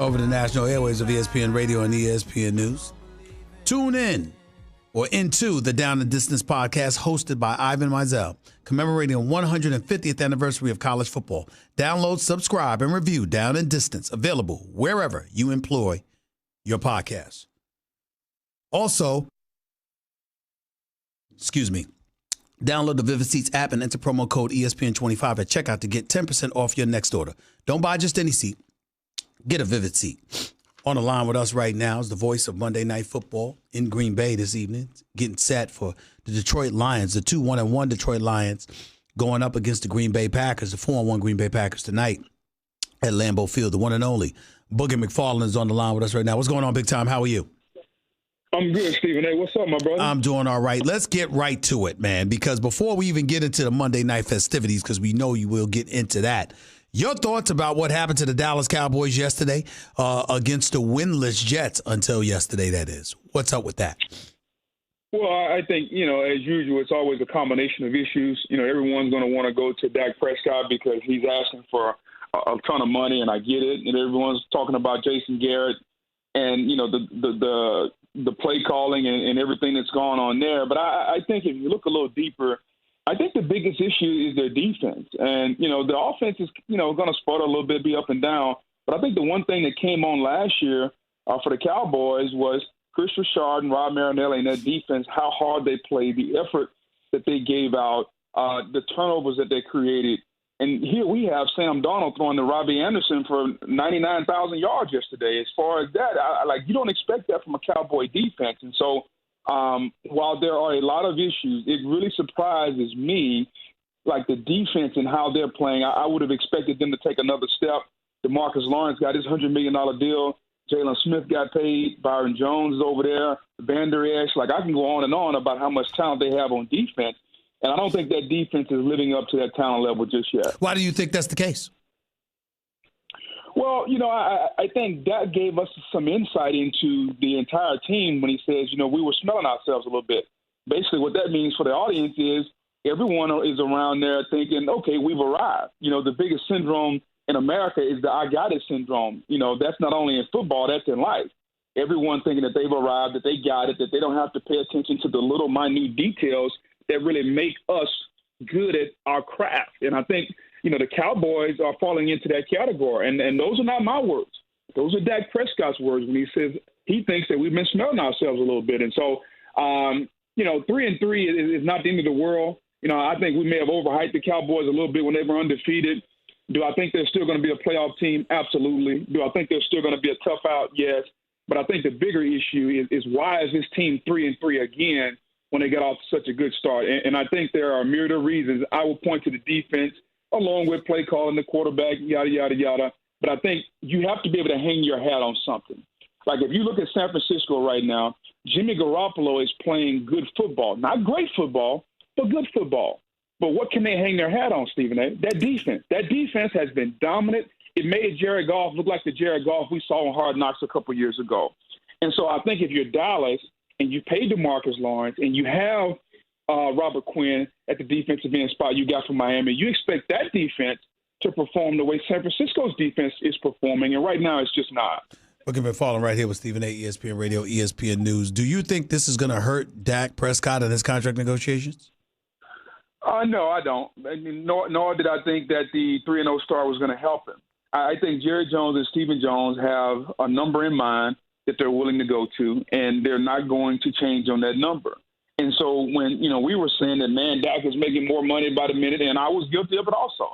over the national airways of ESPN Radio and ESPN News. Tune in or into the Down and Distance podcast hosted by Ivan Mizell, commemorating the 150th anniversary of college football. Download, subscribe, and review Down and Distance, available wherever you employ your podcasts. Also, download the Vivid Seats app and enter promo code ESPN25 at checkout to get 10% off your next order. Don't buy just any seat. Get a Vivid seat. On the line with us right now is the voice of Monday Night Football in Green Bay this evening, getting set for the Detroit Lions, the 2-1-1 Detroit Lions, going up against the Green Bay Packers, the 4-1 Green Bay Packers tonight at Lambeau Field. The one and only Boogie McFarland is on the line with us right now. What's going on, big time? How are you? I'm good, Stephen A. What's up, my brother? I'm doing all right. Let's get right to it, man, because before we even get into the Monday night festivities, because we know you will get into that, your thoughts about what happened to the Dallas Cowboys yesterday against the winless Jets until yesterday, that is. What's up with that? Well, I think, as usual, it's always a combination of issues. Everyone's going to want to go to Dak Prescott because he's asking for a ton of money, and I get it. And everyone's talking about Jason Garrett and, the play calling and everything that's going on there. But I think if you look a little deeper, I think the biggest issue is their defense. And, the offense is, going to sputter a little bit, be up and down. But I think the one thing that came on last year for the Cowboys was Chris Richard and Rob Marinelli and that defense, how hard they played, the effort that they gave out, the turnovers that they created. And here we have Sam Darnold throwing to Robbie Anderson for 99,000 yards yesterday. As far as that, you don't expect that from a Cowboy defense. And so while there are a lot of issues, it really surprises me, the defense and how they're playing. I would have expected them to take another step. DeMarcus Lawrence got his $100 million deal. Jalen Smith got paid. Byron Jones is over there. Vander Esch. I can go on and on about how much talent they have on defense. And I don't think that defense is living up to that talent level just yet. Why do you think that's the case? Well, I think that gave us some insight into the entire team when he says, we were smelling ourselves a little bit. Basically, what that means for the audience is everyone is around there thinking, okay, we've arrived. The biggest syndrome in America is the I got it syndrome. That's not only in football, that's in life. Everyone thinking that they've arrived, that they got it, that they don't have to pay attention to the little minute details that really make us good at our craft. And I think, the Cowboys are falling into that category. And those are not my words. Those are Dak Prescott's words when he says he thinks that we've been smelling ourselves a little bit. And so, 3-3 is not the end of the world. I think we may have overhyped the Cowboys a little bit when they were undefeated. Do I think they're still going to be a playoff team? Absolutely. Do I think they're still going to be a tough out? Yes. But I think the bigger issue is why is this team 3-3 again when they got off to such a good start? And I think there are a myriad of reasons. I will point to the defense along with play calling, the quarterback, yada, yada, yada. But I think you have to be able to hang your hat on something. If you look at San Francisco right now, Jimmy Garoppolo is playing good football. Not great football, but good football. But what can they hang their hat on, Stephen A? That defense. That defense has been dominant. It made Jared Goff look like the Jared Goff we saw on Hard Knocks a couple years ago. And so I think if you're Dallas and you pay DeMarcus Lawrence and you have Robert Quinn at the defensive end spot you got from Miami, you expect that defense to perform the way San Francisco's defense is performing. And right now it's just not. Looking at falling right here with Stephen A., ESPN Radio, ESPN News. Do you think this is going to hurt Dak Prescott in his contract negotiations? No, I don't. Nor did I think that the 3-0 start was going to help him. I think Jerry Jones and Stephen Jones have a number in mind that they're willing to go to, and they're not going to change on that number. And so when, we were saying that, man, Dak is making more money by the minute, and I was guilty of it also.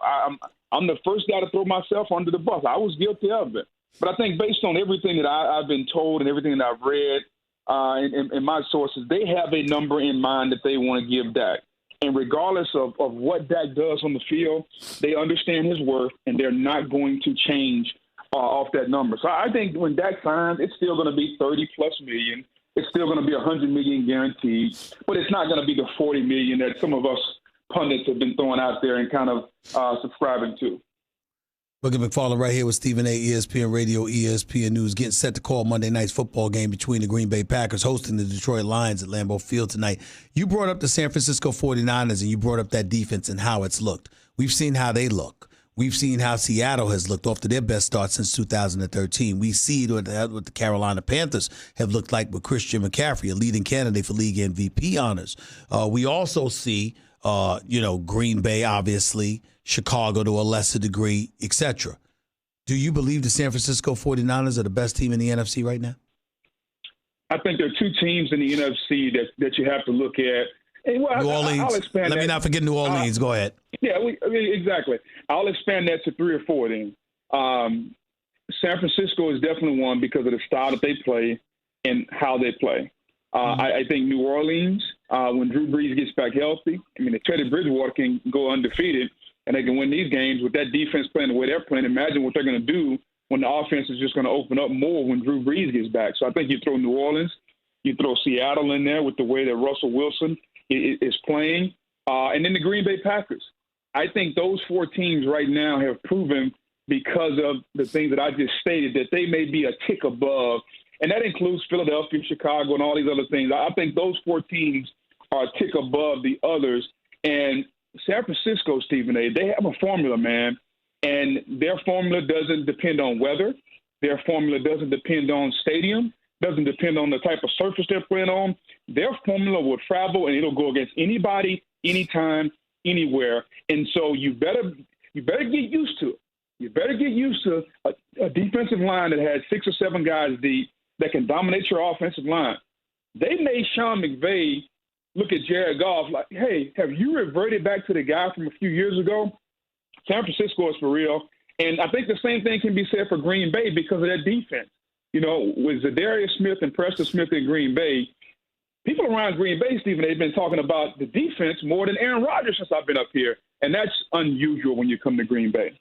I'm the first guy to throw myself under the bus. I was guilty of it. But I think based on everything that I've been told and everything that I've read and my sources, they have a number in mind that they want to give Dak. And regardless of what Dak does on the field, they understand his worth, and they're not going to change off that number. So I think when Dak signs, it's still going to be $30+ million. It's still going to be $100 million guaranteed, but it's not going to be the $40 million that some of us pundits have been throwing out there and kind of subscribing to. Boogie McFarland right here with Stephen A., ESPN Radio, ESPN News, getting set to call Monday night's football game between the Green Bay Packers hosting the Detroit Lions at Lambeau Field tonight. You brought up the San Francisco 49ers, and you brought up that defense and how it's looked. We've seen how they look. We've seen how Seattle has looked off to their best start since 2013. We see what the Carolina Panthers have looked like with Christian McCaffrey, a leading candidate for league MVP honors. We also see, Green Bay, obviously, Chicago to a lesser degree, etc. Do you believe the San Francisco 49ers are the best team in the NFC right now? I think there are two teams in the NFC that you have to look at. And, well, New Orleans. I'll expand Let me not forget New Orleans. Go ahead. Yeah, exactly. I'll expand that to 3 or 4 then. San Francisco is definitely one because of the style that they play and how they play. I think New Orleans, when Drew Brees gets back healthy, if Teddy Bridgewater can go undefeated and they can win these games with that defense playing the way they're playing, imagine what they're going to do when the offense is just going to open up more when Drew Brees gets back. So I think you throw New Orleans, you throw Seattle in there with the way that Russell Wilson is playing, and then the Green Bay Packers. I think those 4 teams right now have proven, because of the things that I just stated, that they may be a tick above, and that includes Philadelphia, Chicago, and all these other things. I think those 4 teams are a tick above the others. And San Francisco, Stephen A., they have a formula, man, and their formula doesn't depend on weather. Their formula doesn't depend on stadium, doesn't depend on the type of surface they're playing on. Their formula will travel, and it'll go against anybody, anytime, anywhere. And so you better get used to it. You better get used to a defensive line that has 6 or 7 guys deep that can dominate your offensive line. They made Sean McVay look at Jared Goff like, hey, have you reverted back to the guy from a few years ago? San Francisco is for real. And I think the same thing can be said for Green Bay because of their defense. With Zadarius Smith and Preston Smith in Green Bay, people around Green Bay, Stephen, they've been talking about the defense more than Aaron Rodgers since I've been up here. And that's unusual when you come to Green Bay.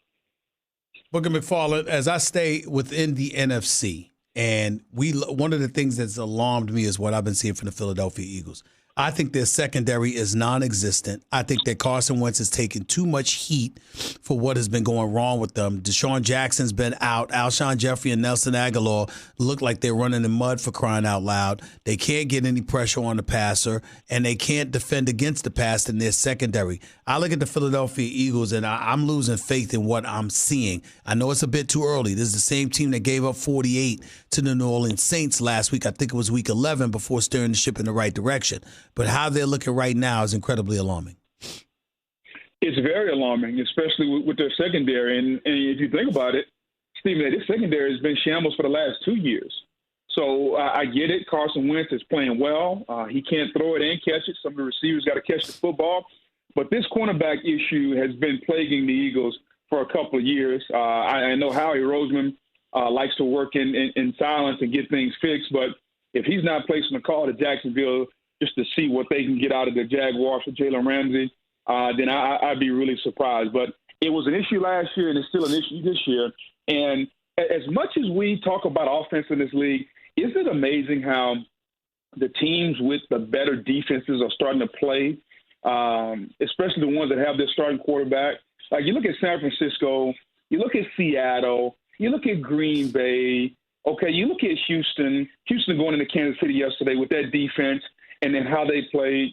Booker McFarland, as I stay within the NFC, and one of the things that's alarmed me is what I've been seeing from the Philadelphia Eagles. I think their secondary is non-existent. I think that Carson Wentz has taken too much heat for what has been going wrong with them. Deshaun Jackson's been out. Alshon Jeffrey and Nelson Aguilar look like they're running in mud, for crying out loud. They can't get any pressure on the passer, and they can't defend against the pass in their secondary. I look at the Philadelphia Eagles, and I'm losing faith in what I'm seeing. I know it's a bit too early. This is the same team that gave up 48 to the New Orleans Saints last week. I think it was week 11 before steering the ship in the right direction. But how they're looking right now is incredibly alarming. It's very alarming, especially with their secondary. And if you think about it, Stephen, this secondary has been shambles for the last 2 years. So I get it. Carson Wentz is playing well. He can't throw it and catch it. Some of the receivers got to catch the football. But this cornerback issue has been plaguing the Eagles for a couple of years. I know Howie Roseman likes to work in silence and get things fixed. But if he's not placing a call to Jacksonville just to see what they can get out of the Jaguars for Jalen Ramsey, then I'd be really surprised. But it was an issue last year, and it's still an issue this year. And as much as we talk about offense in this league, isn't it amazing how the teams with the better defenses are starting to play, especially the ones that have their starting quarterback? Like, you look at San Francisco, you look at Seattle, you look at Green Bay, okay, you look at Houston going into Kansas City yesterday with that defense and then how they played.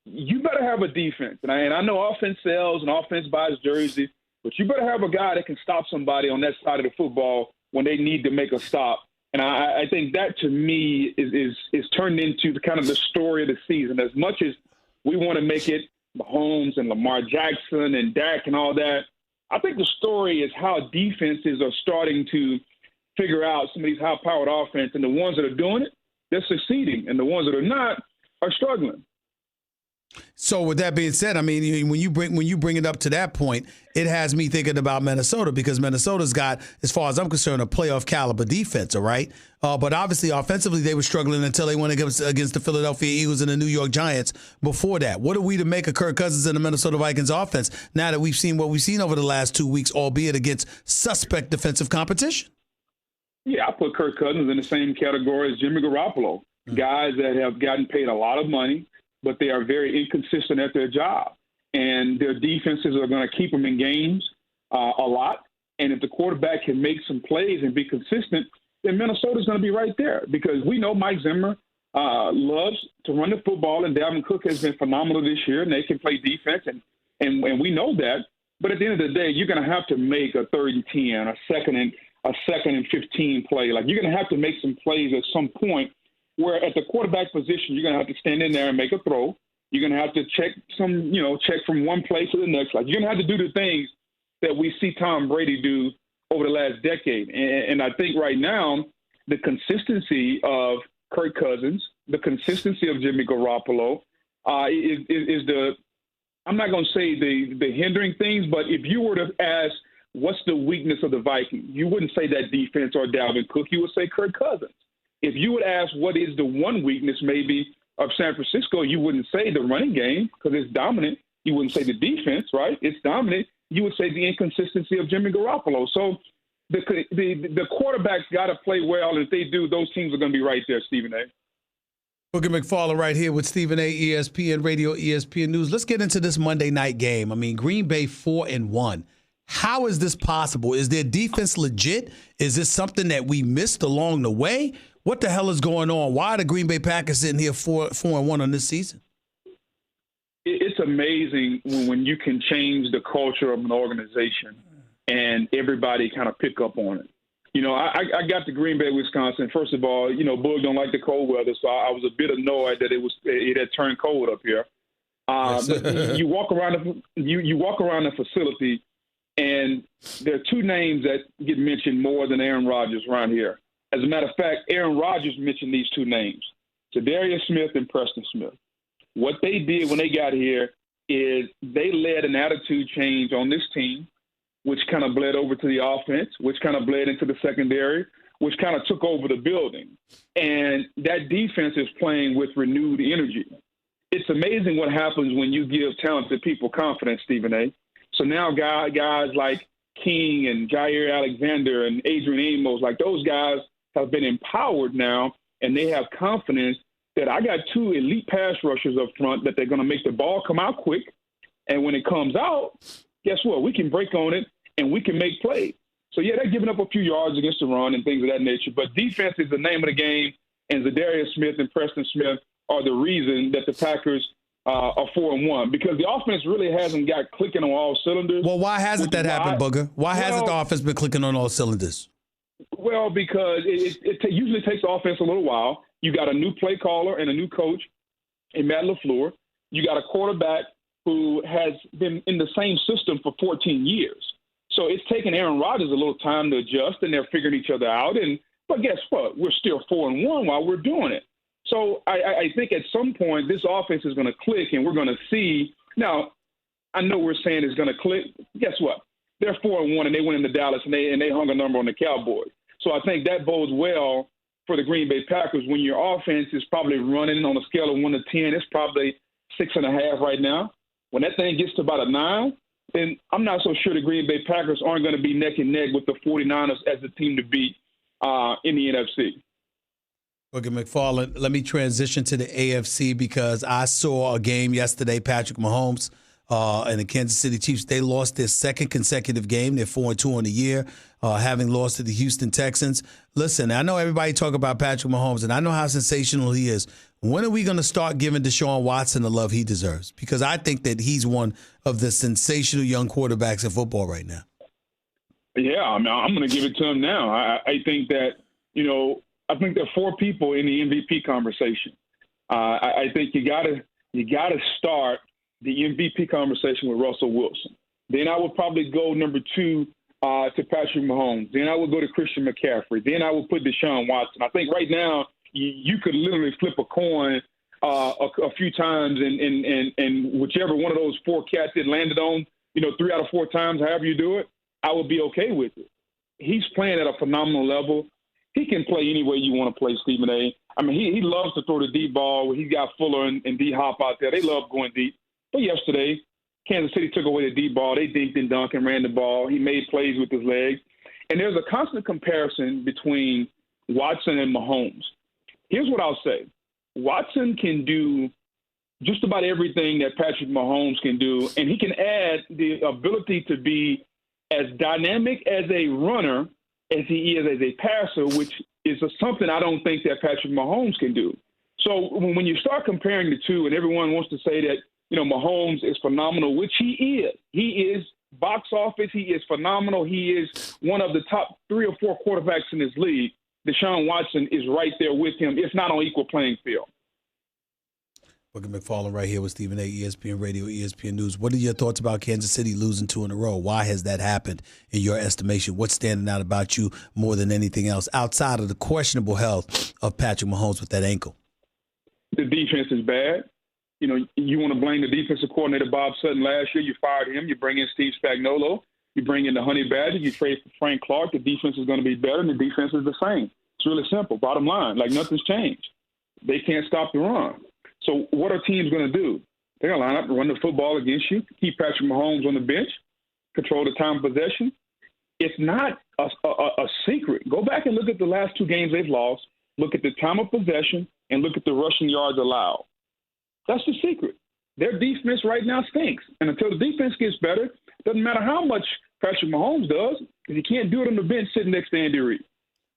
You better have a defense. And I know offense sells and offense buys jerseys, but you better have a guy that can stop somebody on that side of the football when they need to make a stop. And I think that, to me, is turned into the kind of the story of the season. As much as we want to make it Mahomes and Lamar Jackson and Dak and all that, I think the story is how defenses are starting to figure out some of these high-powered offense, and the ones that are doing it, they're succeeding, and the ones that are not are struggling. So with that being said, I mean, when you bring it up to that point, it has me thinking about Minnesota, because Minnesota's got, as far as I'm concerned, a playoff caliber defense, all right? But obviously, offensively, they were struggling until they went against the Philadelphia Eagles and the New York Giants before that. What are we to make of Kirk Cousins and the Minnesota Vikings offense now that we've seen what we've seen over the last 2 weeks, albeit against suspect defensive competition? Yeah, I put Kirk Cousins in the same category as Jimmy Garoppolo, guys that have gotten paid a lot of money, but they are very inconsistent at their job. And their defenses are going to keep them in games a lot. And if the quarterback can make some plays and be consistent, then Minnesota's going to be right there, because we know Mike Zimmer loves to run the football, and Dalvin Cook has been phenomenal this year, and they can play defense. And we know that. But at the end of the day, you're going to have to make a 3rd and 10, a second and 15 play. Like, you're going to have to make some plays at some point where at the quarterback position, you're going to have to stand in there and make a throw. You're going to have to check from one play to the next. Like, you're going to have to do the things that we see Tom Brady do over the last decade. And I think right now, the consistency of Kirk Cousins, the consistency of Jimmy Garoppolo is the, I'm not going to say the hindering things, but if you were to ask what's the weakness of the Vikings, you wouldn't say that defense or Dalvin Cook. You would say Kirk Cousins. If you would ask what is the one weakness maybe of San Francisco, you wouldn't say the running game because it's dominant. You wouldn't say the defense, right? It's dominant. You would say the inconsistency of Jimmy Garoppolo. So the quarterbacks got to play well. And if they do, those teams are going to be right there, Stephen A. Boogie McFarland right here with Stephen A. ESPN Radio, ESPN News. Let's get into this Monday night game. I mean, Green Bay 4-1. How is this possible? Is their defense legit? Is this something that we missed along the way? What the hell is going on? Why are the Green Bay Packers sitting here 4-1 on this season? It's amazing when you can change the culture of an organization and everybody kind of pick up on it. You know, I got to Green Bay, Wisconsin. First of all, you know, Boog don't like the cold weather, so I was a bit annoyed that it had turned cold up here. But you walk around the facility, and there are two names that get mentioned more than Aaron Rodgers around here. As a matter of fact, Aaron Rodgers mentioned these two names, Zadarius Smith and Preston Smith. What they did when they got here is they led an attitude change on this team, which kind of bled over to the offense, which kind of bled into the secondary, which kind of took over the building. And that defense is playing with renewed energy. It's amazing what happens when you give talented people confidence, Stephen A. So now guys like King and Jair Alexander and Adrian Amos, like those guys have been empowered now, and they have confidence that I got two elite pass rushers up front that they're going to make the ball come out quick. And when it comes out, guess what? We can break on it and we can make plays. So, yeah, they're giving up a few yards against the run and things of that nature. But defense is the name of the game, and Zadarius Smith and Preston Smith are the reason that the Packers are 4-1, because the offense really hasn't got clicking on all cylinders. Well, why hasn't that happened, Booger? Why hasn't the offense been clicking on all cylinders? Well, because it usually takes the offense a little while. You got a new play caller and a new coach in Matt LaFleur. You got a quarterback who has been in the same system for 14 years. So it's taken Aaron Rodgers a little time to adjust, and they're figuring each other out. But guess what? We're still 4-1 while we're doing it. So I think at some point this offense is going to click, and we're going to see. Now, I know we're saying it's going to click. Guess what? They're 4-1, and they went into Dallas, and they hung a number on the Cowboys. So I think that bodes well for the Green Bay Packers when your offense is probably running on a scale of 1 to 10. It's probably 6.5 right now. When that thing gets to about a 9, then I'm not so sure the Green Bay Packers aren't going to be neck and neck with the 49ers as the team to beat in the NFC. Okay, McFarland, let me transition to the AFC because I saw a game yesterday, Patrick Mahomes and the Kansas City Chiefs. They lost their second consecutive game. They're 4-2 on the year, having lost to the Houston Texans. Listen, I know everybody talk about Patrick Mahomes, and I know how sensational he is. When are we going to start giving Deshaun Watson the love he deserves? Because I think that he's one of the sensational young quarterbacks in football right now. Yeah, I mean, I'm going to give it to him now. I think that, I think there are 4 people in the MVP conversation. I think you got to start the MVP conversation with Russell Wilson. Then I would probably go number 2 to Patrick Mahomes. Then I would go to Christian McCaffrey. Then I would put Deshaun Watson. I think right now you could literally flip a coin a few times, and whichever one of those 4 cats it landed on, 3 out of 4 times, however you do it, I would be okay with it. He's playing at a phenomenal level. He can play any way you want to play, Stephen A. I mean, he loves to throw the deep ball. He's got Fuller and D-Hop out there. They love going deep. But yesterday, Kansas City took away the deep ball. They dinked and dunked and ran the ball. He made plays with his legs. And there's a constant comparison between Watson and Mahomes. Here's what I'll say. Watson can do just about everything that Patrick Mahomes can do, and he can add the ability to be as dynamic as a runner as he is as a passer, which is something I don't think that Patrick Mahomes can do. So when you start comparing the two, and everyone wants to say that, Mahomes is phenomenal, which he is. He is box office, he is phenomenal. He is one of the top 3 or 4 quarterbacks in this league. Deshaun Watson is right there with him, if not on equal playing field. Booker McFarland right here with Stephen A., ESPN Radio, ESPN News. What are your thoughts about Kansas City losing 2 in a row? Why has that happened in your estimation? What's standing out about you more than anything else outside of the questionable health of Patrick Mahomes with that ankle? The defense is bad. You know, you want to blame the defensive coordinator, Bob Sutton, last year. You fired him. You bring in Steve Spagnuolo. You bring in the Honey Badger. You trade for Frank Clark. The defense is going to be better, and the defense is the same. It's really simple. Bottom line, like nothing's changed. They can't stop the run. So what are teams going to do? They're going to line up and run the football against you, keep Patrick Mahomes on the bench, control the time of possession. It's not a secret. Go back and look at the last 2 games they've lost, look at the time of possession, and look at the rushing yards allowed. That's the secret. Their defense right now stinks. And until the defense gets better, it doesn't matter how much Patrick Mahomes does, because he can't do it on the bench sitting next to Andy Reid.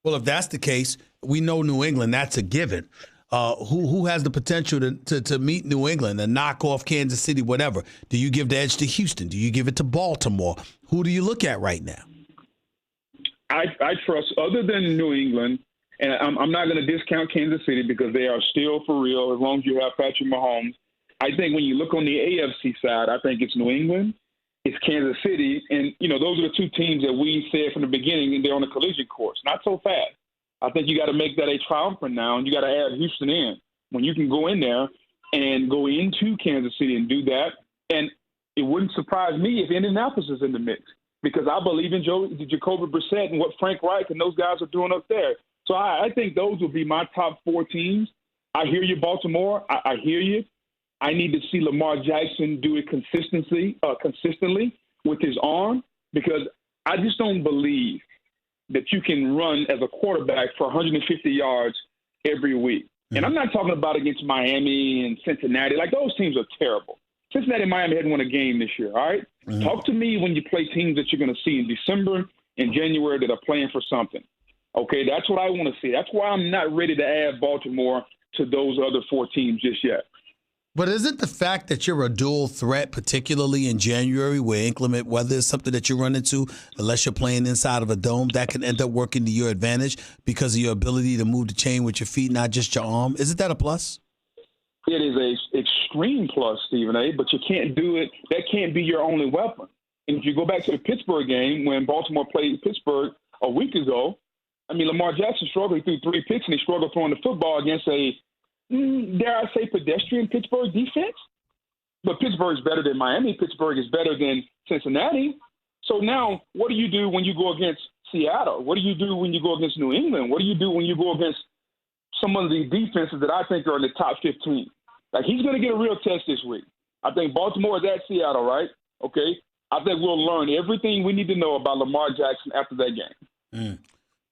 Well, if that's the case, we know New England, that's a given. Who has the potential to meet New England and knock off Kansas City, whatever? Do you give the edge to Houston? Do you give it to Baltimore? Who do you look at right now? I trust, other than New England, and I'm not going to discount Kansas City because they are still for real as long as you have Patrick Mahomes. I think when you look on the AFC side, I think it's New England, it's Kansas City, and, you know, those are the 2 teams that we said from the beginning, and they're on a collision course. Not so fast. I think you got to make that a triumphant now, and you got to add Houston in. When you can go in there and go into Kansas City and do that, and it wouldn't surprise me if Indianapolis is in the mix, because I believe in Jacoby Brissett and what Frank Reich and those guys are doing up there. So I think those will be my top 4 teams. I hear you, Baltimore. I hear you. I need to see Lamar Jackson do it consistently with his arm, because I just don't believe that you can run as a quarterback for 150 yards every week. Mm-hmm. And I'm not talking about against Miami and Cincinnati. Like, those teams are terrible. Cincinnati and Miami hadn't won a game this year, all right? Mm-hmm. Talk to me when you play teams that you're going to see in December and January that are playing for something. Okay, that's what I want to see. That's why I'm not ready to add Baltimore to those other 4 teams just yet. But is it the fact that you're a dual threat, particularly in January, where inclement weather is something that you run into, unless you're playing inside of a dome, that can end up working to your advantage because of your ability to move the chain with your feet, not just your arm? Isn't that a plus? It is a extreme plus, Stephen A., but you can't do it. That can't be your only weapon. And if you go back to the Pittsburgh game, when Baltimore played Pittsburgh a week ago, I mean, Lamar Jackson struggled. He threw 3 picks, and he struggled throwing the football against a, dare I say, pedestrian Pittsburgh defense. But Pittsburgh is better than Miami. Pittsburgh is better than Cincinnati. So now what do you do when you go against Seattle? What do you do when you go against New England? What do you do when you go against some of the defenses that I think are in the top 15? Like, he's going to get a real test this week. I think Baltimore is at Seattle, right? Okay. I think we'll learn everything we need to know about Lamar Jackson after that game.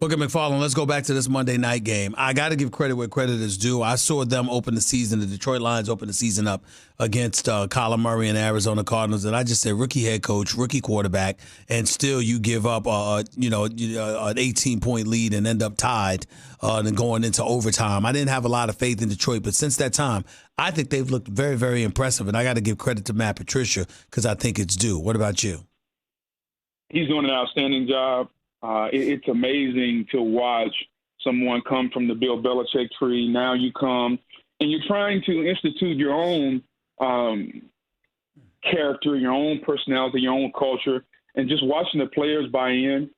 Booker McFarland, let's go back to this Monday night game. I got to give credit where credit is due. I saw them open the season, the Detroit Lions open the season up against Kyler Murray and Arizona Cardinals, and I just said rookie head coach, rookie quarterback, and still you give up an 18-point lead and end up tied and going into overtime. I didn't have a lot of faith in Detroit, but since that time, I think they've looked very, very impressive, and I got to give credit to Matt Patricia because I think it's due. What about you? He's doing an outstanding job. It's amazing to watch someone come from the Bill Belichick tree. Now you come and you're trying to institute your own character, your own personality, your own culture, and just watching the players buy in.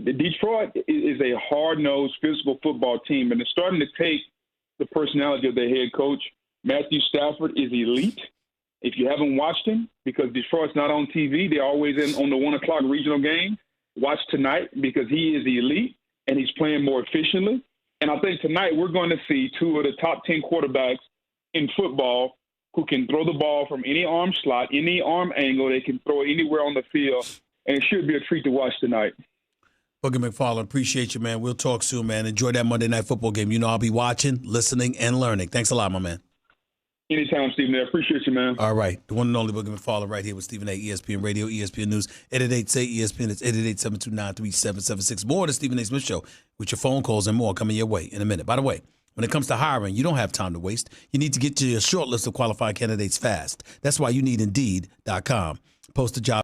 Detroit is a hard-nosed, physical football team, and it's starting to take the personality of their head coach. Matthew Stafford is elite. If you haven't watched him, because Detroit's not on TV, they're always on the 1 o'clock regional game. Watch tonight because he is elite and he's playing more efficiently. And I think tonight we're going to see 2 of the top 10 quarterbacks in football who can throw the ball from any arm slot, any arm angle. They can throw it anywhere on the field, and it should be a treat to watch tonight. Booker McFarland, appreciate you, man. We'll talk soon, man. Enjoy that Monday Night Football game. You know I'll be watching, listening, and learning. Thanks a lot, my man. Anytime, Stephen A. Appreciate you, man. All right. The one and only Booker McFarland right here with Stephen A., ESPN Radio, ESPN News, 888-SAY-ESPN. It's 888-729-3776. More of the Stephen A. Smith Show with your phone calls and more coming your way in a minute. By the way, when it comes to hiring, you don't have time to waste. You need to get to your short list of qualified candidates fast. That's why you need Indeed.com. Post a job.